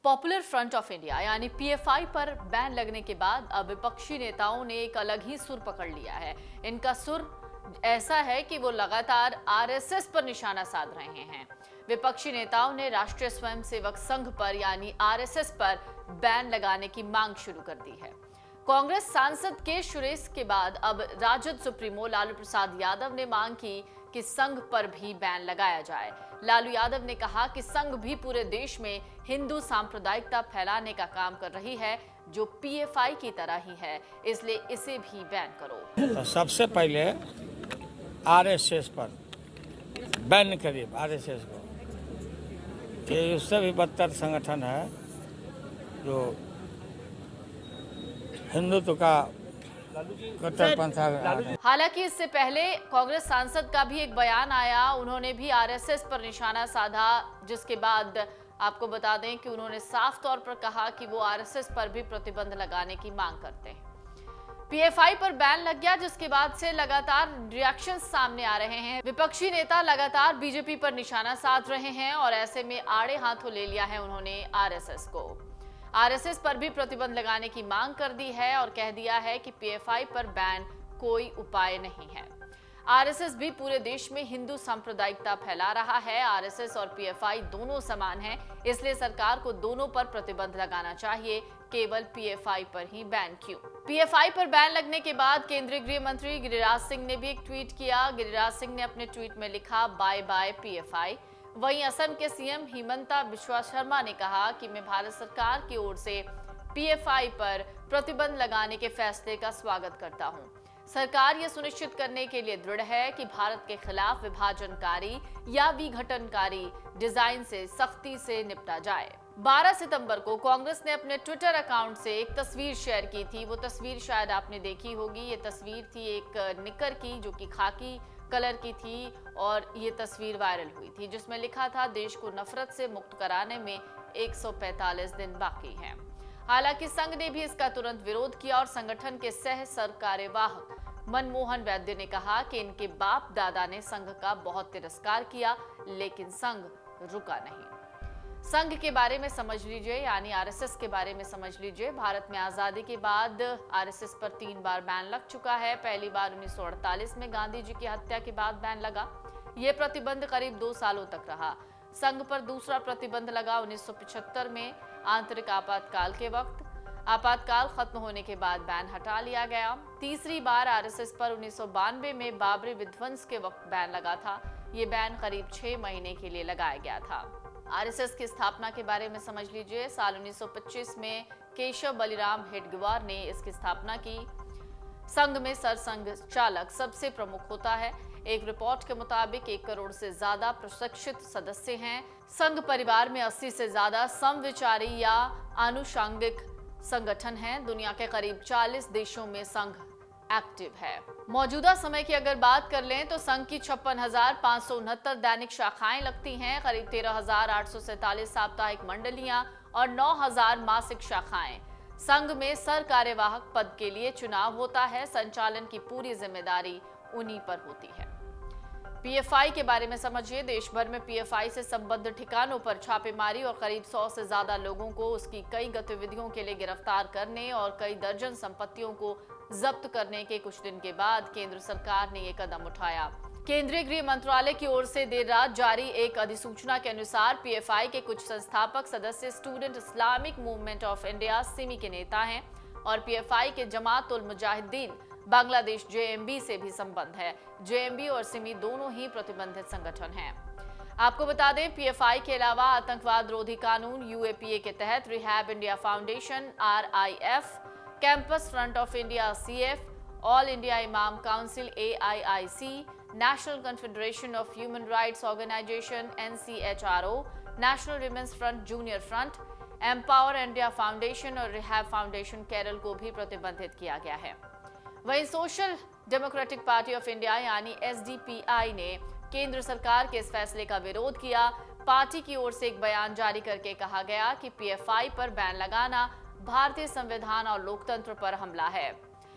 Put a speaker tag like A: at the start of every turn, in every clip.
A: Popular front of India यानी PFI पर ban लगने के बाद अब विपक्षी नेताओं ने एक अलग ही सुर पकड़ लिया है। इनका सुर ऐसा है कि वो लगातार आरएसएस पर निशाना साध रहे हैं। विपक्षी नेताओं ने राष्ट्रीय स्वयंसेवक संघ पर यानी आरएसएस पर बैन लगाने की मांग शुरू कर दी है। कांग्रेस सांसद के सुरेश के बाद अब राजद सुप्रीमो लालू प्रसाद यादव ने मांग की कि संघ पर भी बैन लगाया जाए। लालू यादव ने कहा कि संघ भी पूरे देश में हिंदू सांप्रदायिकता फैलाने का काम कर रही है जो पीएफआई की तरह ही है, इसलिए इसे भी बैन करो।
B: तो सबसे पहले आरएसएस पर बैन करिए आरएसएस को, कि उससे भी बदतर संगठन है जो हिंदुत्व का कट्टरपंथ।
A: हालांकि इससे पहले कांग्रेस सांसद का भी एक बयान आया, उन्होंने भी आरएसएस पर निशाना साधा, जिसके बाद आपको बता दें कि उन्होंने साफ तौर पर कहा कि वो आरएसएस पर भी प्रतिबंध लगाने की मांग करते हैं। पीएफआई पर बैन लग गया, जिसके बाद से लगातार रिएक्शंस सामने आ रहे हैं। विपक्षी नेता लगातार बीजेपी पर निशाना साध रहे हैं और ऐसे में आड़े हाथों ले लिया है उन्होंने आरएसएस को। आरएसएस पर भी प्रतिबंध लगाने की मांग कर दी है और कह दिया है कि पीएफआई पर बैन कोई उपाय नहीं है। आरएसएस भी पूरे देश में हिंदू सांप्रदायिकता फैला रहा है। आरएसएस और पीएफआई दोनों समान हैं, इसलिए सरकार को दोनों पर प्रतिबंध लगाना चाहिए, केवल पीएफआई पर ही बैन क्यों। पीएफआई पर बैन लगने के बाद केंद्रीय गृह मंत्री गिरिराज सिंह ने भी एक ट्वीट किया। गिरिराज सिंह ने अपने ट्वीट में लिखा, बाय बाय पीएफआई। वहीं असम के सीएम हिमंता बिस्वा शर्मा ने कहा कि मैं भारत सरकार की ओर से पीएफआई पर प्रतिबंध लगाने के फैसले का स्वागत करता हूं। सरकार यह सुनिश्चित करने के लिए दृढ़ है कि भारत के खिलाफ विभाजनकारी या विघटनकारी डिजाइन से सख्ती से निपटा जाए। 12 सितंबर को कांग्रेस ने अपने ट्विटर अकाउंट से एक तस्वीर शेयर की थी। वो तस्वीर शायद आपने देखी होगी। ये तस्वीर थी एक निकर की जो कि खाकी कलर की थी और ये तस्वीर वायरल हुई थी, जिसमें लिखा था, देश को नफरत से मुक्त कराने में 145 दिन बाकी हैं। हालांकि संघ ने भी इसका तुरंत विरोध किया और संगठन के सह कार्यवाहक मनमोहन वैद्य ने कहा कि इनके बाप दादा ने संघ का बहुत तिरस्कार किया, लेकिन संघ रुका नहीं। संघ के बारे में समझ लीजिए, यानी आरएसएस के बारे में समझ लीजिए। भारत में आजादी के बाद आरएसएस पर 3 बार बैन लग चुका है। पहली बार 1948 में गांधी जी की हत्या के बाद बैन लगा। यह प्रतिबंध करीब 2 सालों तक रहा। संघ पर दूसरा प्रतिबंध लगा 1975 में आंतरिक आपातकाल के वक्त। आपातकाल खत्म होने के बाद बैन हटा लिया गया। तीसरी बार आरएसएस पर 1992 में बाबरी विध्वंस के वक्त बैन लगा था। ये बैन करीब 6 महीने के लिए लगाया गया था। आरएसएस की स्थापना के बारे में समझ लीजिए। साल 1925 में केशव बलिराम हेडगेवार ने इसकी स्थापना की। संघ में सरसंघ चालक सबसे प्रमुख होता है। एक रिपोर्ट के मुताबिक 1 करोड़ से ज्यादा प्रशिक्षित सदस्य हैं। संघ परिवार में 80 से ज्यादा समविचारी या आनुषंगिक संगठन हैं। दुनिया के करीब 40 देशों में संघ एक्टिव है। मौजूदा समय की अगर बात कर लें तो संघ की 56,569 दैनिक शाखाएं लगती हैं, करीब 13,847 साप्ताहिक मंडलियां और 9,000 मासिक शाखाएं। संघ में सर कार्यवाहक पद के लिए चुनाव होता है। संचालन की पूरी जिम्मेदारी उन्हीं पर होती है। पीएफआई के बारे में समझिए। देश भर में पीएफआई से संबद्ध ठिकानों पर छापेमारी और करीब 100 से ज्यादा लोगों को उसकी कई गतिविधियों के लिए गिरफ्तार करने और कई दर्जन संपत्तियों को जब्त करने के कुछ दिन के बाद केंद्र सरकार ने यह कदम उठाया। केंद्रीय गृह मंत्रालय की ओर से देर रात जारी एक अधिसूचना के अनुसार पीएफआई के कुछ संस्थापक सदस्य student Islamic movement of India Simi के नेता हैं और पीएफआई के जमात उल मुजाहिदीन बांग्लादेश जेएमबी से भी संबंध है। जेएमबी और सिमी दोनों ही प्रतिबंधित संगठन हैं। आपको बता दें, पीएफआई के अलावा आतंकवाद रोधी कानून यूएपीए के तहत Rehab India Foundation RIF, Campus Front of India CF, All India Imam Council AIIC, National Confederation of Human Rights Organisation NCHRO, National Women's Front Junior Front, Empower India Foundation और Rehab Foundation Kerala को भी प्रतिबंधित किया गया है। वहीं Social Democratic Party of India यानी SDPI ने केंद्र सरकार के इस फैसले का विरोध किया। पार्टी की ओर से एक बयान जारी करके कहा गया कि पीएफआई पर बैन लगाना भारतीय संविधान और लोकतंत्र पर हमला है।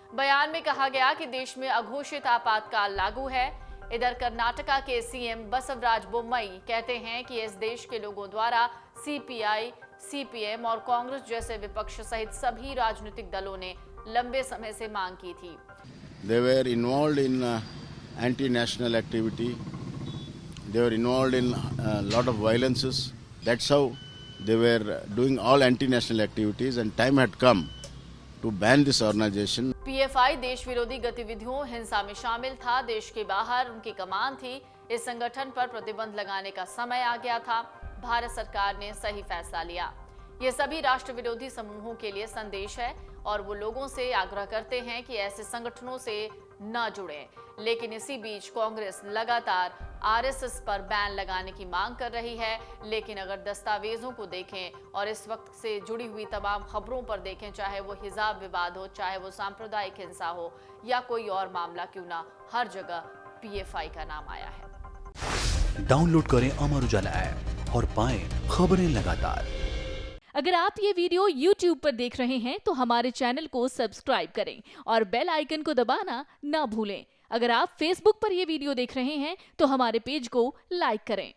A: बयान में कहा गया कि देश में अघोषित आपातकाल लागू है। इधर कर्नाटका के सीएम बसवराज बोम्मई कहते हैं कि इस देश के लोगों द्वारा सीपीआई सीपीएम और कांग्रेस जैसे विपक्ष सहित सभी राजनीतिक दलों ने लंबे समय से मांग की थी।
C: They were involved in anti-national activity. They were involved in a lot of violences. That's how they were doing all anti-national activities, and time had come to ban this organization.
A: PFI देश विरोधी गतिविधियों हिंसा में शामिल था। देश के बाहर उनकी कमान थी। इस संगठन पर प्रतिबंध लगाने का समय आ गया था। भारत सरकार ने सही फैसला लिया। ये सभी राष्ट्र विरोधी समूहों के लिए संदेश है और वो लोगों से आग्रह करते हैं कि ऐसे संगठनों से न जुड़ें। लेकिन इसी बीच कांग्रेस लगातार आरएसएस पर बैन लगाने की मांग कर रही है। लेकिन अगर दस्तावेजों को देखें और इस वक्त से जुड़ी हुई तमाम खबरों पर देखें, चाहे वो हिजाब विवाद हो, चाहे वो सांप्रदायिक हिंसा हो या कोई और मामला क्यों ना, हर जगह पीएफआई का नाम आया है।
D: डाउनलोड करें अमर उजाला ऐप और पाएं खबरें लगातार।
E: अगर आप ये वीडियो YouTube पर देख रहे हैं तो हमारे चैनल को सब्सक्राइब करें और बेल आइकन को दबाना ना भूलें। अगर आप Facebook पर ये वीडियो देख रहे हैं तो हमारे पेज को लाइक करें।